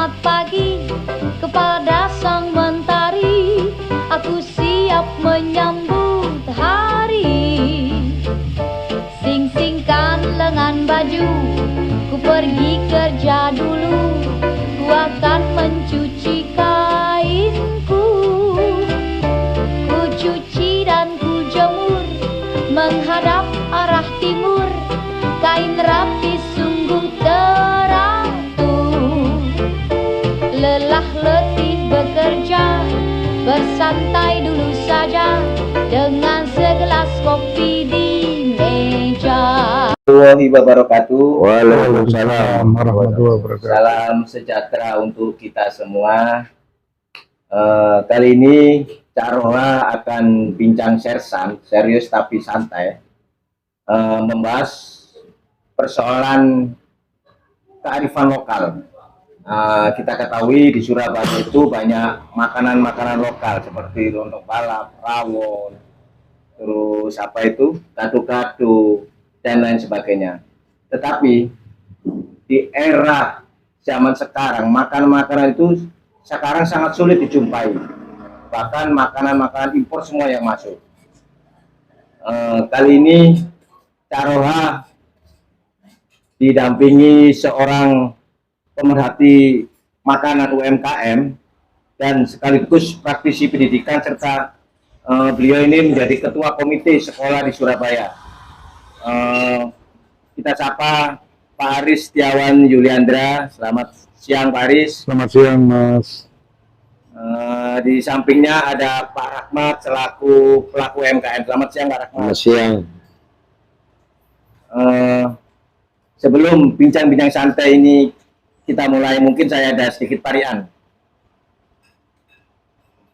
Selamat pagi kepada sang mentari, aku siap menyambut hari. Sing-singkan lengan baju, ku pergi kerja dulu, ku akan mencuci kainku. Ku cuci dan ku jemur, menghadap arah timur, kain rapi sungguh teratur. Lelah letih bekerja, bersantai dulu saja dengan segelas kopi di meja. Warahmatullahi wabarakatuh. Waalaikumsalam warahmatullahi wabarakatuh. Salam sejahtera untuk kita semua. Kali ini Cak Roha akan bincang serius tapi santai, membahas persoalan kearifan lokal. Kita ketahui di Surabaya itu banyak makanan-makanan lokal seperti lontong balap, rawon, terus apa itu, gado-gado dan lain sebagainya. Tetapi di era zaman sekarang, makanan-makanan itu sekarang sangat sulit dijumpai. Bahkan makanan-makanan impor semua yang masuk. Kali ini Cak Roha didampingi seorang pemerhati makanan UMKM dan sekaligus praktisi pendidikan, serta beliau ini menjadi ketua komite sekolah di Surabaya. Kita sapa Pak Aris Setiawan Yuliandra. Selamat siang Pak Aris. Selamat siang Mas. Di sampingnya ada Pak Rahmat selaku pelaku UMKM. Selamat siang Pak Rahmat. Selamat siang. Sebelum bincang-bincang santai ini kita mulai, mungkin saya ada sedikit parian.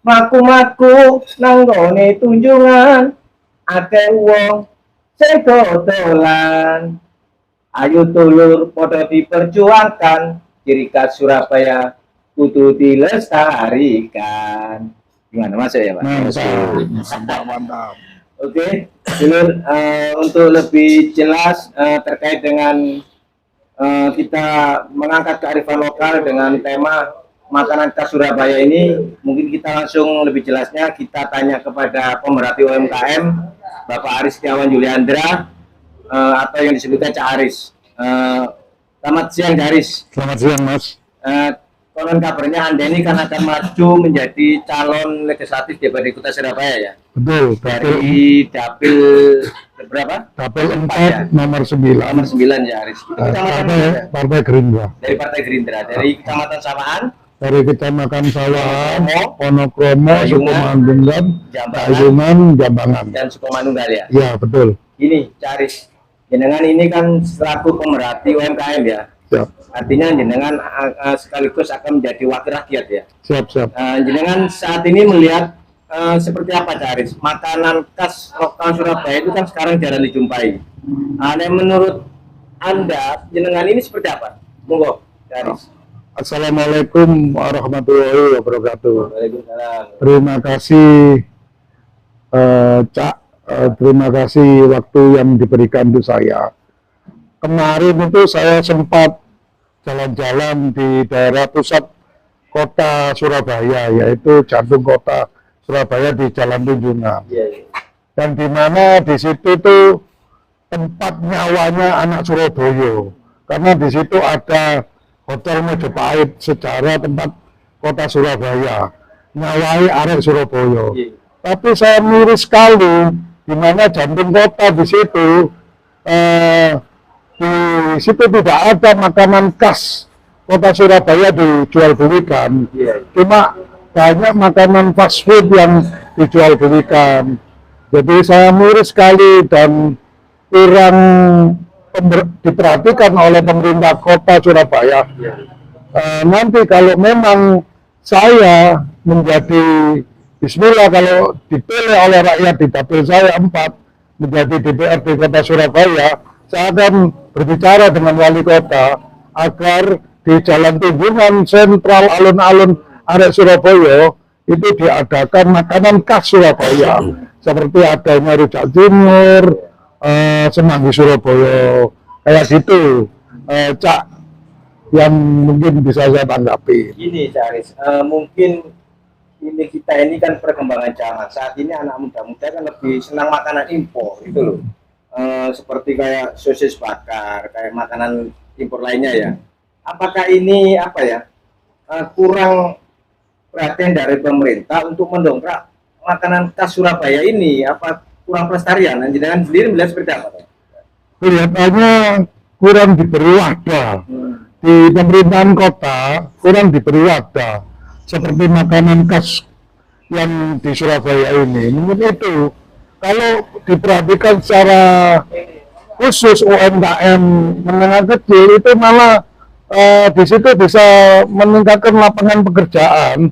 Maku-maku nanggone tunjungan, akeh wong sing dodolan. Ayo dulur padha diperjuangkan, ciri khas Surabaya kudu dilestarikan. Gimana masuk ya Pak? Mantap. Oke, dulur, untuk lebih jelas terkait dengan kita mengangkat kearifan lokal dengan tema makanan khas Surabaya ini, mungkin kita langsung lebih jelasnya kita tanya kepada pemerhati UMKM Bapak Aris Setiawan Yuliandra, atau yang disebutkan Cak Aris. Selamat siang Cak Aris. Selamat siang Mas. Konon kabarnya Anda ini kan akan maju menjadi calon legislatif DPRD Kota Surabaya ya? Betul. Dari dapil berapa? Dapil 4 ya? nomor 9. Nomor 9 ya Aris. Partai Gerindra. Dari Partai Gerindra. Dari Kecamatan Samaan. Dari Kecamatan Sawahan, Wonokromo, Sukomanunggal, Jambangan, dan Sukomanunggal ya? Ya betul. Ini Cak Aris, jenengan ini kan selaku pemerhati UMKM ya? Siap. Artinya jenengan sekaligus akan menjadi wakil rakyat ya? Siap. Jenengan saat ini melihat seperti apa Cak Aris? Makanan khas lokal Surabaya itu kan sekarang jarang dijumpai. Menurut Anda, jenengan ini seperti apa? Monggo Cak Aris. Assalamualaikum warahmatullahi wabarakatuh. Waalaikumsalam. Terima kasih Cak. Terima kasih waktu yang diberikan untuk saya. Kemarin itu saya sempat jalan-jalan di daerah pusat kota Surabaya, yaitu jantung kota Surabaya di Jalan Tunjungan. Dan di mana di situ tuh tempat nyawanya anak Surabaya, karena di situ ada Hotel Majapahit, sejarah tempat kota Surabaya, nyawai arek Surabaya. Tapi saya miris sekali, di mana jantung kota di situ, tidak ada makanan khas kota Surabaya dijual belikan. Cuma banyak makanan fast food yang dijual belikan. Jadi saya miris sekali dan kurang diperhatikan oleh pemerintah kota Surabaya. Nanti kalau memang saya menjadi, bismillah, kalau dipilih oleh rakyat di dapil saya 4 menjadi DPRD Kota Surabaya, saya akan berbicara dengan wali kota agar di Jalan Tunjungan sentral alun-alun arek Surabaya itu diadakan makanan khas Surabaya, seperti adanya rujak cingur, semanggi Surabaya, kayak gitu. Cak, yang mungkin bisa saya tanggapi. Gini, Cak Aris, mungkin ini kita ini kan perkembangan zaman. Saat ini anak muda-muda kan lebih senang makanan impor, itu loh. Seperti kayak sosis bakar, kayak makanan impor lainnya ya. Apakah ini apa ya, kurang perhatian dari pemerintah untuk mendongkrak makanan khas Surabaya ini? Apa kurang pelestarian? Jangan sendiri melihat seperti apa? Kelihatannya kurang diberi wadah. Di pemerintahan kota kurang diberi wadah seperti makanan khas yang di Surabaya ini. Mungkin itu kalau diperhatikan secara khusus UMKM menengah kecil itu malah di situ bisa meningkatkan lapangan pekerjaan,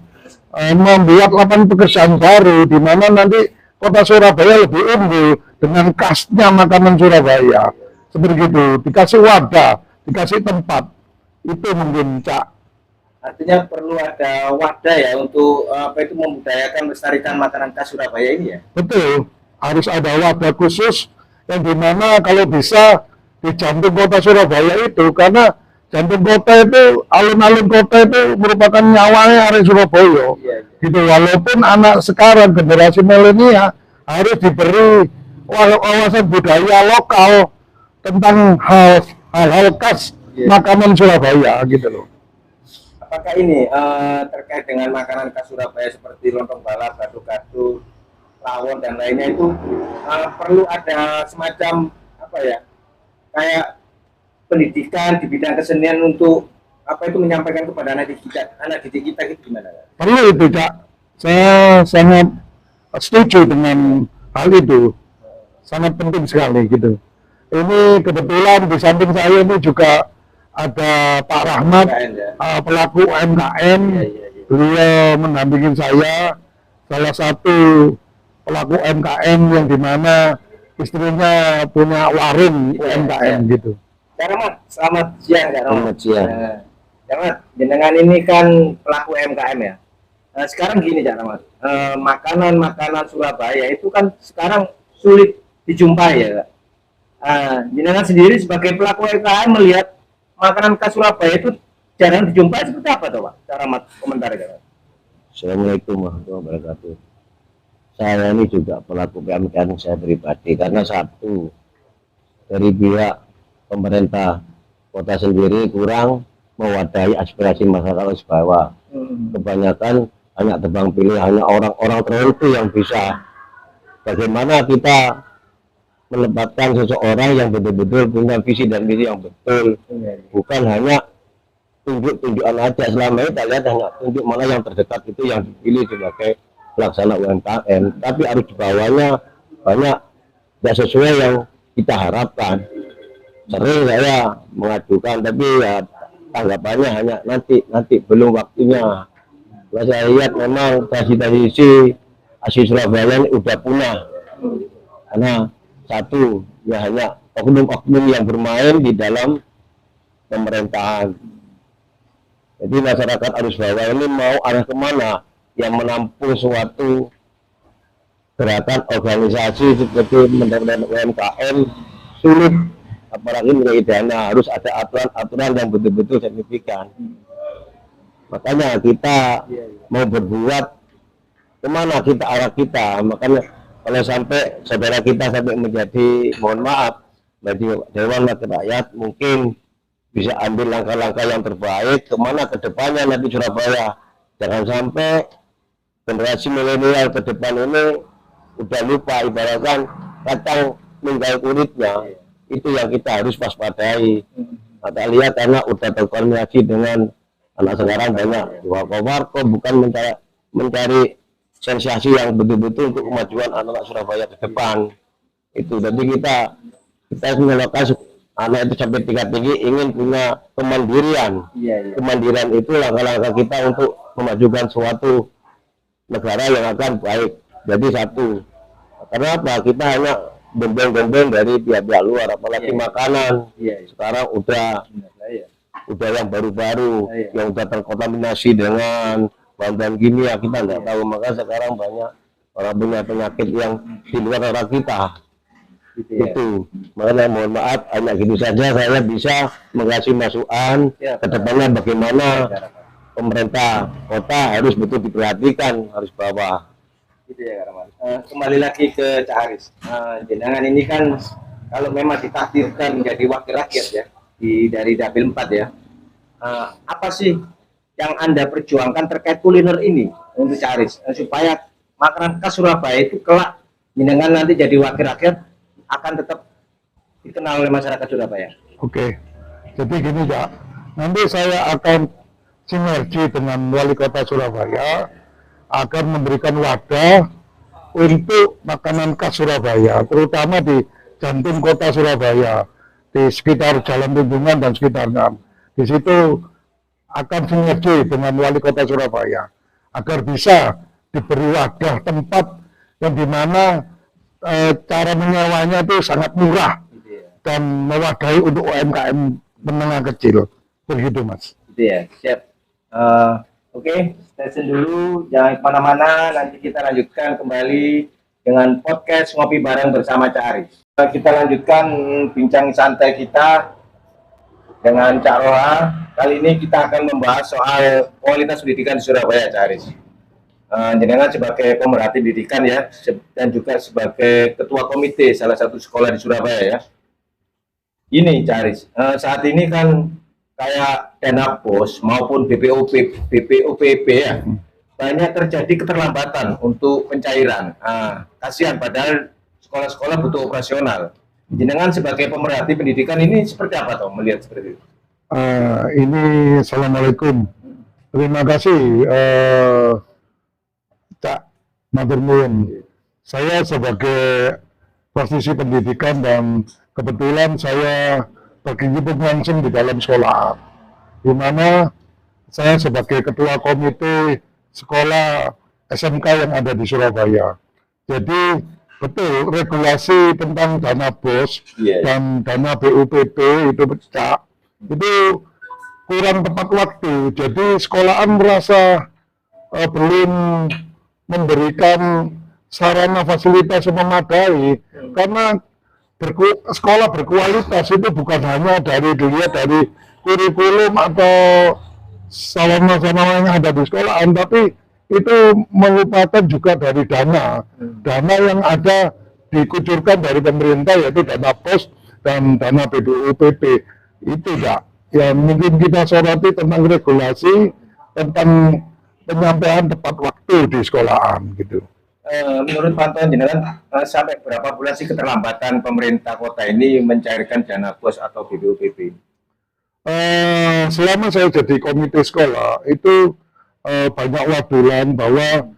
membuat lapangan pekerjaan baru di mana nanti kota Surabaya lebih unggul dengan khasnya makanan Surabaya. Seperti itu, dikasih wadah, dikasih tempat. Itu mungkin, Cak. Artinya perlu ada wadah ya untuk apa itu membudayakan melestarikan makanan khas Surabaya ini ya. Betul, harus ada wadah khusus yang dimana kalau bisa di jantung kota Surabaya itu, karena jantung kota itu, alun-alun kota itu merupakan nyawanya area Surabaya. Gitu, walaupun anak sekarang generasi milenial harus diberi wawasan budaya lokal tentang hal-hal khas makanan Surabaya gitu loh. Apakah ini terkait dengan makanan khas Surabaya seperti lontong balap, gado-gado, rawon dan lainnya itu perlu ada semacam apa ya, kayak pendidikan di bidang kesenian untuk apa itu menyampaikan kepada anak didik kita gitu gimana? Perlu itu, Cak. Saya sangat setuju dengan hal itu. Sangat penting sekali gitu. Ini kebetulan di samping saya ini juga ada Pak Rahmat, pelaku UMKM. Beliau mendampingi saya, salah satu pelaku UMKM yang dimana istrinya punya warung UMKM gitu. Cak Rahmat, selamat siang, Cak Rahmat. Selamat siang. Cak Rahmat, jenengan ini kan pelaku UMKM ya. Sekarang gini, Cak Rahmat, makanan-makanan Surabaya itu kan sekarang sulit dijumpai ya. Jenengan sendiri sebagai pelaku UMKM melihat makanan khas Surabaya itu jarang dijumpai seperti apa tuh, Pak? Cara komentar ya. Assalamualaikum warahmatullahi wabarakatuh. Saya ini juga pelaku UMKM saya pribadi karena satu dari pihak pemerintah kota sendiri kurang mewadahi aspirasi masyarakat di bawah. Kebanyakan hanya tebang pilih, hanya orang-orang tertentu yang bisa. Bagaimana kita menempatkan seseorang yang betul-betul punya visi dan misi yang betul, bukan hanya tunjuk-tunjukan aja. Selama ini kita lihat hanya tunjuk mana yang terdekat itu yang dipilih sebagai pelaksana UMKM, tapi harus di bawahnya banyak tidak sesuai yang kita harapkan. Sering saya mengajukan, tapi ya tanggapannya hanya nanti belum waktunya. Saya lihat memang tradisi asli Surabaya ini udah punah karena satu ya hanya oknum-oknum yang bermain di dalam pemerintahan. Jadi masyarakat arus bawah ini mau arah kemana, yang menampung suatu gerakan organisasi seperti mendapatkan UMKM sulit, apalagi mengenai dana. Harus ada aturan-aturan yang betul-betul signifikan. Makanya kita mau berbuat kemana kita arah kita. Makanya kalau sampai saudara kita sampai menjadi, mohon maaf, menjadi Dewan Wakil Rakyat, mungkin bisa ambil langkah-langkah yang terbaik kemana ke depannya nanti Surabaya. Jangan sampai generasi milenial ke depan ini udah lupa, ibaratkan kacang ninggal kulitnya. Itu yang kita harus waspadai. Kita lihat karena udah terkoordinasi dengan anak sekarang banyak warkop, bukan mencari sensasi yang betul-betul untuk kemajuan anak Surabaya ke depan. Itu jadi kita menyalakan anak itu sampai tingkat tinggi ingin punya kemandirian. Kemandirian itu langkah-langkah kita untuk memajukan suatu negara yang akan baik. Jadi satu, karena apa? Kita hanya bembeng-bembeng dari pihak-pihak luar, apalagi makanan. Sekarang udah yang baru-baru, yang udah terkontaminasi dengan bahan-bahan kimia, kita nggak tahu. Maka sekarang banyak orang punya penyakit yang di luar darah kita. Gitu ya. Itu makanya mohon maaf hanya gitu saja saya bisa mengasih masukan Ya, ke depannya bagaimana pemerintah kota harus betul diperhatikan, harus bawah. Gitu ya Kak Rahman. Kembali lagi ke Cak Haris. Jenengan ini kan kalau memang ditakdirkan menjadi wakil rakyat ya dari Dapil 4 ya. Apa sih yang Anda perjuangkan terkait kuliner ini untuk Cak Haris supaya makanan khas Surabaya itu kelak jenengan nanti jadi wakil rakyat akan tetap dikenal oleh masyarakat Surabaya. Oke, jadi gini Cak, nanti saya akan sinergi dengan wali kota Surabaya akan memberikan wadah untuk makanan khas Surabaya, terutama di jantung kota Surabaya, di sekitar Jalan Tunjungan dan sekitarnya. Di situ akan sinergi dengan wali kota Surabaya agar bisa diberi wadah tempat yang dimana cara menyewanya itu sangat murah dan mewadahi untuk UMKM menengah kecil. Begitu Mas. Gitu ya, siap. Oke, stay dulu, jangan kemana-mana, nanti kita lanjutkan kembali dengan podcast Ngopi Bareng bersama Cak Haris. Kita lanjutkan bincang santai kita dengan Cak Roha. Kali ini kita akan membahas soal kualitas pendidikan di Surabaya, Cak Haris. Jenengan sebagai pemerhati pendidikan ya, dan juga sebagai ketua komite salah satu sekolah di Surabaya ya. Ini Cak Haris, saat ini kan kayak dana pos maupun BPOPP ya, banyak terjadi keterlambatan untuk pencairan. Kasihan padahal sekolah-sekolah butuh operasional. Jenengan sebagai pemerhati pendidikan ini seperti apa toh melihat seperti itu? Ini Assalamualaikum. Terima kasih Cak Matur nuwun. Saya sebagai praktisi pendidikan dan kebetulan saya berkecimpung langsung di dalam sekolah, di mana saya sebagai ketua komite sekolah SMK yang ada di Surabaya. Jadi betul regulasi tentang dana BOS dan dana BUPP itu Cak, itu kurang tepat waktu. Jadi sekolahan merasa belum memberikan sarana fasilitas yang memadai, karena sekolah berkualitas itu bukan hanya dilihat dari kurikulum atau sarana-sarana yang ada di sekolahan, tapi itu merupakan juga dari dana yang ada dikucurkan dari pemerintah, yaitu dana POS dan dana BPUPP. Itu ya mungkin kita soroti tentang regulasi tentang penyampaian tepat waktu di sekolahan gitu. Menurut pantauan jenengan sampai berapa bulan sih keterlambatan pemerintah kota ini mencairkan dana BOS atau BPUPP? Selama saya jadi komite sekolah itu banyak wadulan bahwa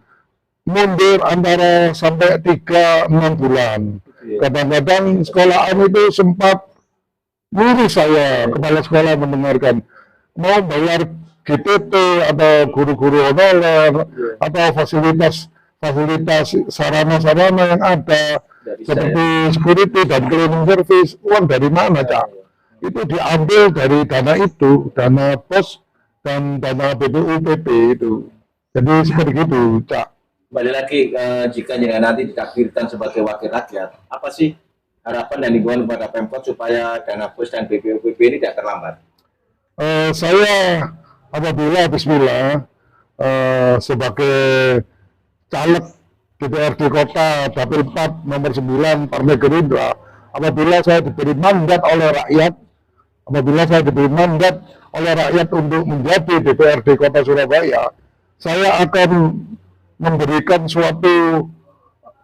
mundur antara sampai 3-6 bulan. Kadang-kadang sekolahan itu sempat miris saya, kepala sekolah mendengarkan mau bayar GPP atau guru-guru honorer atau fasilitas sarana-sarana yang ada seperti security dan cleaning service, uang dari mana Cak? Itu diambil dari dana itu, dana POS dan dana BPUPP itu. Jadi seperti itu Cak. Kembali lagi, jika jenengan nanti ditakdirkan sebagai wakil rakyat, apa sih harapan dan himbauan kepada Pemkot supaya dana POS dan BPUPP ini tidak terlambat? Saya apabila bismillah sebagai caleg DPRD Kota Dapil 4 nomor 9 Partai Gerindra, apabila saya diberi mandat oleh rakyat untuk menjadi DPRD Kota Surabaya, saya akan memberikan suatu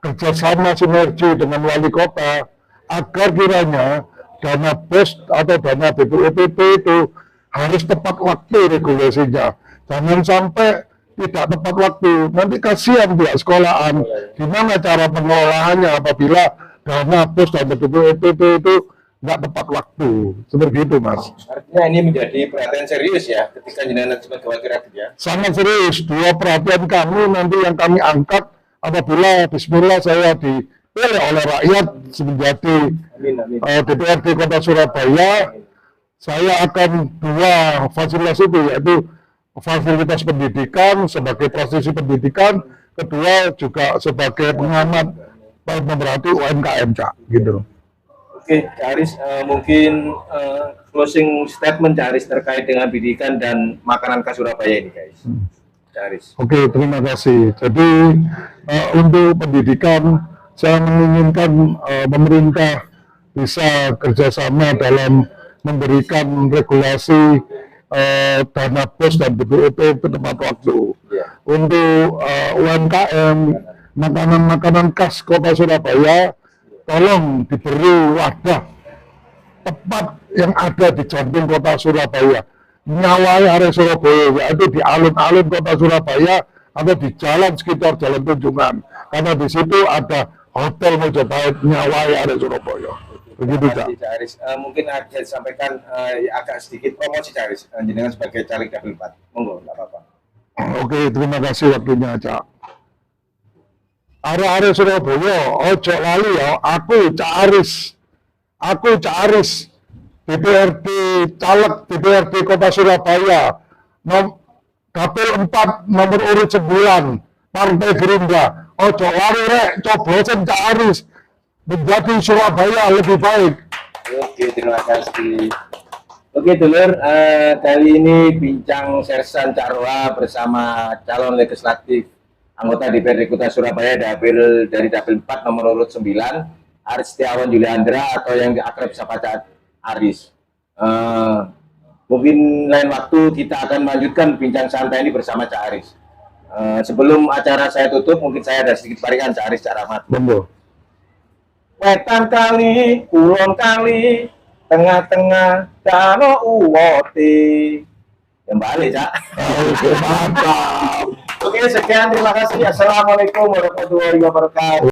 kerjasama sinergi dengan wali kota agar kiranya dana BOS atau dana BPUPP itu harus tepat waktu regulasinya. Jangan sampai tidak tepat waktu. Nanti kasihan pihak sekolahan. Gimana cara pengelolaannya apabila dana BOS dan BPUPP itu nggak tepat waktu. Seperti itu Mas. Artinya ini menjadi perhatian serius ya ketika jenengan sebagai wakil rakyat ya? Sangat serius. Dua perhatian kami nanti yang kami angkat apabila bismillah saya dipilih oleh rakyat menjadi DPRD Kota Surabaya. Saya akan dua fasilitas itu, yaitu fasilitas pendidikan sebagai praktisi pendidikan, kedua juga sebagai pengamat pemerhati UMKM Cak, gitu. Oke, Cak Aris, mungkin closing statement Cak Aris terkait dengan pendidikan dan makanan khas Surabaya ini, guys. Cak Aris. Oke, terima kasih. Jadi untuk pendidikan, saya menginginkan pemerintah bisa kerjasama dalam memberikan regulasi dana BOS dan BPOT tepat waktu. Ya. Untuk UMKM, makanan-makanan khas Kota Surabaya, tolong diberi wadah tepat yang ada di jantung Kota Surabaya. Nyawai area Surabaya, yaitu di alun-alun Kota Surabaya atau di jalan sekitar Jalan Tunjungan. Karena di situ ada Hotel Mojopahit Nyawai area Surabaya. Begitu, Cak. Cak Aris. Mungkin ada disampaikan agak sedikit promosi Cak Aris, jenengan sebagai caleg Dapil 4. Monggo, nggak apa-apa. Oke, terima kasih waktunya, Cak. Area-area Surabaya, ojo lali ya, aku Cak Aris, DPRD caleg DPRD Kota Surabaya, Dapil 4 nomor urut 9, Partai Gerindra. Ojo lali rek, coblosan Cak Aris, menjadi Surabaya lebih baik. Oke, terima kasih. Oke, dulur, kali ini bincang Sersan Carwa bersama calon legislatif anggota DPRD Kota Surabaya dari Dapil 4 nomor urut 9, Aris Setiawan Yuliandra atau yang akrab sapa Cak Aris. Mungkin lain waktu kita akan melanjutkan bincang santai ini bersama Cak Aris. Sebelum acara saya tutup, mungkin saya ada sedikit paringan Cak Aris, Cak Rahmat. Monggo. Wetan kali, kulon kali, tengah-tengah Dano Uwote. Kembali, Cak. Oke, mantap. Oke, sekian, terima kasih. Assalamualaikum warahmatullahi wabarakatuh.